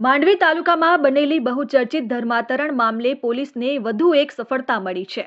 માંડવી તાલુકામાં બનેલી બહુચર્ચિત ધર્માંતરણ મામલે પોલીસને વધુ એક સફળતા મળી છે.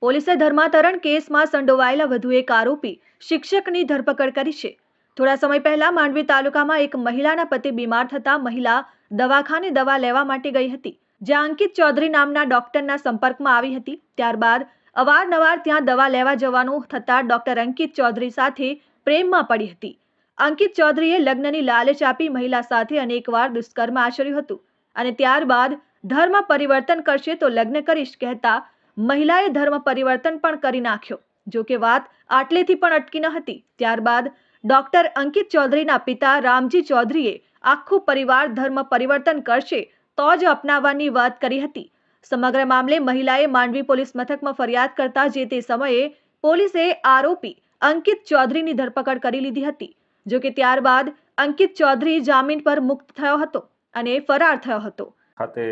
પોલીસે ધર્માંતરણ કેસમાં સંડોવાયેલા વધુ એક આરોપી શિક્ષકની ધરપકડ કરી છે. થોડા સમય પહેલા માંડવી તાલુકામાં એક મહિલાના પતિ બીમાર થતા મહિલા દવાખાને દવા લેવા માટે ગઈ હતી, જ્યાં અંકિત ચૌધરી નામના ડોક્ટરના સંપર્કમાં આવી હતી. ત્યારબાદ અવારનવાર ત્યાં દવા લેવા જવાનું થતાં ડોક્ટર અંકિત ચૌધરી સાથે પ્રેમમાં પડી હતી. અંકિત ચૌધરીએ લગ્નની લાલચ આપી મહિલા સાથે અનેકવાર દુષ્કર્મ આચર્યું હતું અને ત્યારબાદ ધર્મ પરિવર્તન કરશે તો લગ્ન કરીશ કહેતા મહિલાએ ધર્મ પરિવર્તન પણ કરી નાખ્યો. જો કે વાત આટલેથી પણ અટકી ન હતી. ત્યારબાદ ડોક્ટર અંકિત ચૌધરીના પિતા રામજી ચૌધરીએ આખું પરિવાર ધર્મ પરિવર્તન કરશે તો જ અપનાવવાની વાત કરી હતી. સમગ્ર મામલે મહિલાએ માંડવી પોલીસ મથકમાં ફરિયાદ કરતા જે તે સમયે પોલીસે આરોપી અંકિત ચૌધરીની ધરપકડ કરી લીધી હતી. જો કે ત્યારબાદ અંકિત ચૌધરી જામીન પર મુક્ત થયો હતો અને ફરાર થયો હતો. ખાતે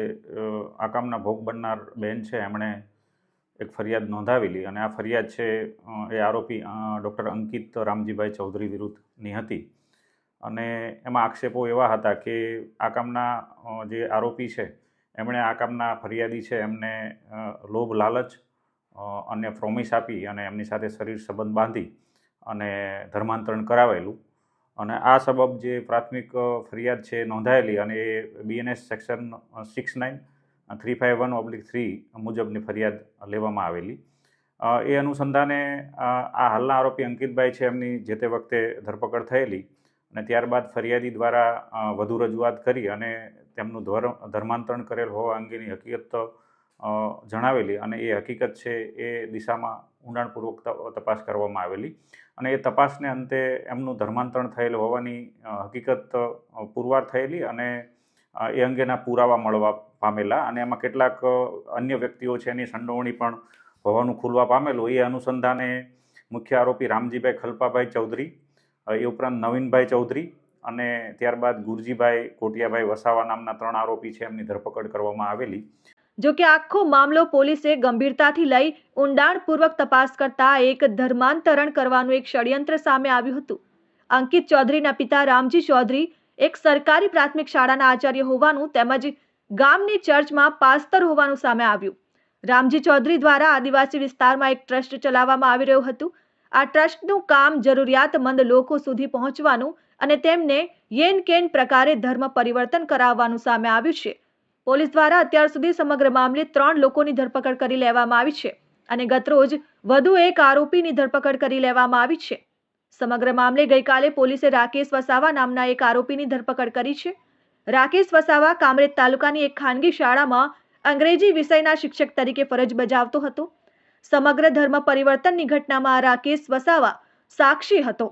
આ કામના ભોગ બનનાર બેન છે, એમણે એક ફરિયાદ નોંધાવેલી અને આ ફરિયાદ છે એ આરોપી ડૉક્ટર અંકિત રામજીભાઈ ચૌધરી વિરુદ્ધની હતી. અને એમાં આક્ષેપો એવા હતા કે આ કામના જે આરોપી છે એમણે આ કામના ફરિયાદી છે એમને લોભ લાલચ અને પ્રોમિસ આપી અને એમની સાથે શરીર સંબંધ બાંધી અને ધર્માંતરણ કરાવેલું. અને આ સબબ જે પ્રાથમિક ફરિયાદ છે નોંધાયેલી અને એ BNS સેક્શન 69-351/3 મુજબની ફરિયાદ લેવામાં આવેલી. એ અનુસંધાને આ હાલના આરોપી અંકિતભાઈ છે એમની જે તે વખતે ધરપકડ થયેલી અને ત્યારબાદ ફરિયાદી દ્વારા વધુ રજૂઆત કરી અને તેમનું ધર્માંતરણ કરેલ હોવા અંગેની હકીકત જણાવેલી અને એ હકીકત છે એ દિશામાં ઊંડાણપૂર્વક તપાસ કરવામાં આવેલી અને એ તપાસને અંતે એમનું ધર્માંતરણ થયેલ હોવાની હકીકત પુરવાર થયેલી અને એ અંગેના પુરાવા મળવા પામેલા અને એમાં કેટલાક અન્ય વ્યક્તિઓ છે એની સંડોવણી પણ હોવાનું ખુલવા પામેલું. એ અનુસંધાને મુખ્ય આરોપી રામજીભાઈ ખલપાભાઈ ચૌધરી, એ ઉપરાંત નવીનભાઈ ચૌધરી અને ત્યારબાદ ગુરજીભાઈ કોટિયાભાઈ વસાવા નામના 3 આરોપી છે એમની ધરપકડ કરવામાં આવેલી. જો કે આખો મામલો પોલીસે ગંભીરતાથી લઈ ઊંડાણપૂર્વક તપાસ કરતા એક ધર્માંતરણ કરવાનું એક ષડયંત્ર સામે આવ્યું હતું. અંકિત ચૌધરીના પિતા રામજી ચૌધરી એક સરકારી પ્રાથમિક શાળાના આચાર્ય હોવાનું તેમજ ગામની ચર્ચમાં પાસ્તર હોવાનું સામે આવ્યું. રામજી ચૌધરી દ્વારા આદિવાસી વિસ્તારમાં એક ટ્રસ્ટ ચલાવવામાં આવી રહ્યું હતું. આ ટ્રસ્ટનું કામ જરૂરિયાતમંદ લોકો સુધી પહોંચવાનું અને તેમને યેન કેન પ્રકારે ધર્મ પરિવર્તન કરાવવાનું સામે આવ્યું છે. પોલીસ દ્વારા અત્યાર સુધી સમગ્ર મામલે 3 લોકોની ધરપકડ કરી લેવામાં આવી છે અને ગતરોજ વધુ એક આરોપીની ધરપકડ કરી લેવામાં આવી છે. સમગ્ર મામલે ગઈકાલે પોલીસે રાકેશ વસાવા નામના એક આરોપીની ધરપકડ કરી છે. રાકેશ વસાવા કામરેજ તાલુકાની એક ખાનગી શાળામાં અંગ્રેજી વિષયના શિક્ષક તરીકે ફરજ બજાવતો હતો. સમગ્ર ધર્મ પરિવર્તનની ઘટનામાં રાકેશ વસાવા સાક્ષી હતો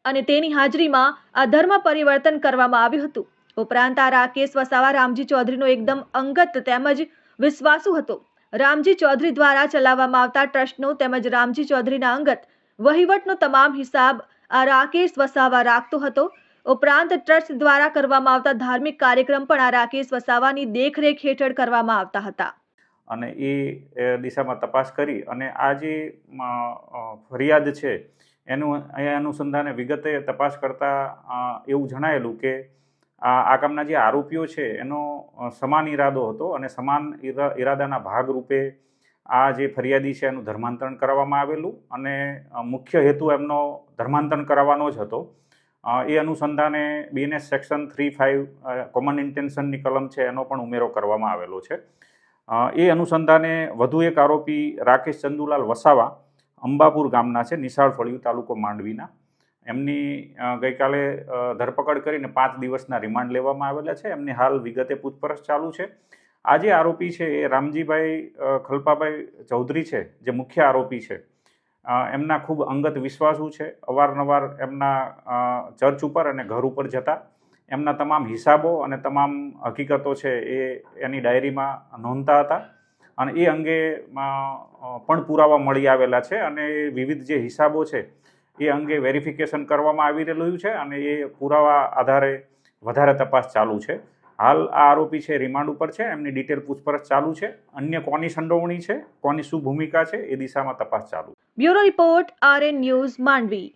અને તેની હાજરીમાં આ ધર્મ પરિવર્તન કરવામાં આવ્યું હતું. ઉપરાંત આ રાકેશ વસાવા રામજી ચૌધરીનો એકદમ અંગત તેમજ વિશ્વાસુ હતો. રામજી ચૌધરી દ્વારા ચલાવવામાં આવતા ટ્રસ્ટનો તેમજ રામજી ચૌધરીના અંગત વહીવટનો તમામ હિસાબ આ રાકેશ વસાવા રાખતો હતો. ઉપરાંત ટ્રસ્ટ દ્વારા કરવામાં આવતા ધાર્મિક કાર્યક્રમ પણ આ રાકેશ વસાવાની દેખરેખ હેઠળ કરવામાં આવતા હતા. અને એ દિશામાં તપાસ કરી અને આ જે ફરિયાદ છે એનું અહીંયા અનુસંધાને વિગતે તપાસ કરતાં એવું જણાયેલું કે આ કામના જે આરોપીઓ છે એનો સમાન ઈરાદો હતો અને સમાન ઈરાદાના ભાગરૂપે આ જે ફરિયાદી છે એનું ધર્માંતરણ કરાવવામાં આવેલું અને મુખ્ય હેતુ એમનો ધર્માંતરણ કરાવવાનો જ હતો. એ અનુસંધાને BNS સેક્શન 35 કોમન ઇન્ટેન્શનની કલમ છે એનો પણ ઉમેરો કરવામાં આવેલો છે. એ અનુસંધાને વધુ એક આરોપી રાકેશ ચંદુલાલ વસાવા અંબાપુર ગામના છે, નિશાળ ફળિયું, તાલુકો માંડવીના, એમની ગઈકાલે ધરપકડ કરીને 5 દિવસના રિમાન્ડ લેવામાં આવેલા છે. એમની હાલ વિગતે પૂછપરછ ચાલુ છે. આ જે આરોપી છે એ રામજીભાઈ ખલપાભાઈ ચૌધરી છે, જે મુખ્ય આરોપી છે, એમના ખૂબ અંગત વિશ્વાસુ છે. અવારનવાર એમના ચર્ચ ઉપર અને ઘર ઉપર જતા એમના તમામ હિસાબો અને તમામ હકીકતો છે એ એની ડાયરીમાં નોંધતા હતા અને એ અંગે પણ પુરાવા મળી આવેલા છે અને વિવિધ જે હિસાબો છે એ અંગે વેરિફિકેશન કરવામાં આવી રહેલું છે અને એ પુરાવા આધારે વધારે તપાસ ચાલુ છે. હાલ આ આરોપી છે રિમાન્ડ ઉપર છે, એમની ડિટેલ પૂછપરછ ચાલુ છે. અન્ય કોની સંડોવણી છે, કોની શું ભૂમિકા છે એ દિશામાં તપાસ ચાલુ. Bureau report RN news Mandvi.